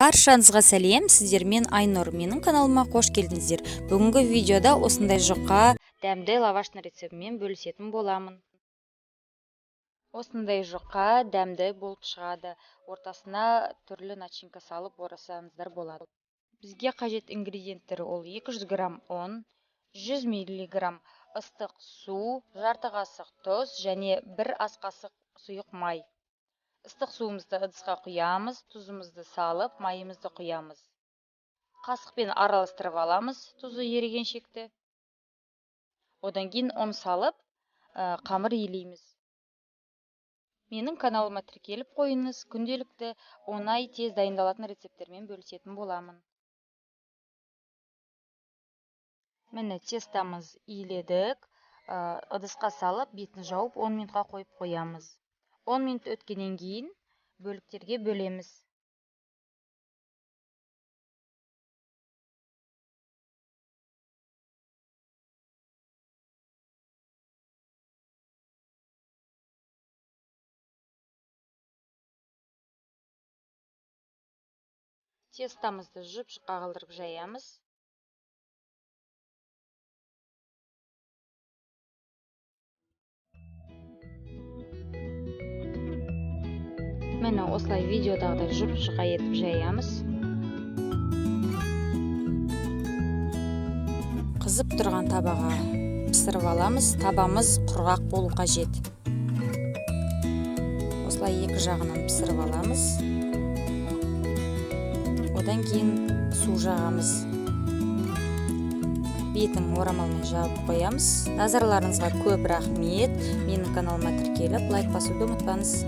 Баршаңызға сәлем, сіздермен Айнұр. Менің каналыма қош келдіңіздер. Бүгінгі видеода осындай жұқа дәмді лаваштың рецептімен бөлісетін боламын. Осындай жұқа дәмді болып шығады. Ортасына түрлі начинка салып орасаңыздар болады. Бізге қажет ингредиенттері ол 200 грамм ұн, 100 миллиграмм ыстық су, жарты қасық тұз және 1 ас қасық сұйық май. Ыстық суымызды ыдысқа құямыз, тұзымызды салып, майымызды құямыз. Қасықпен араластырып аламыз, тұзы еріген шекті. Одан кейін ұн салып, қамыр илейміз. Менің каналыма тіркеліп қойыңыз, күнделікті оңай тез дайындалатын рецепттермен бөлісетін боламын. Міне тестамыз иледік, ыдысқа салып, бетін жауып 10 минутқа қойып қоямыз. 10 минут өткеннен кейін бөліктерге бөлеміз. Тестамызды жұп-жұқа қылдырып жаямыз. Міне осылай видеодағыдай жұп-жұқа етіп жаямыз. Қызып тұрған табаға пісіріп аламыз. Табамыз құрғақ болу қажет. Осылай екі жағынан пісіріп аламыз. Одан кейін су жағамыз. Бетін орамалмен жауып қоямыз. Назарларыңызға көп рахмет. Менің каналыма тіркеліп, лайк басуды ұмытпаңыз.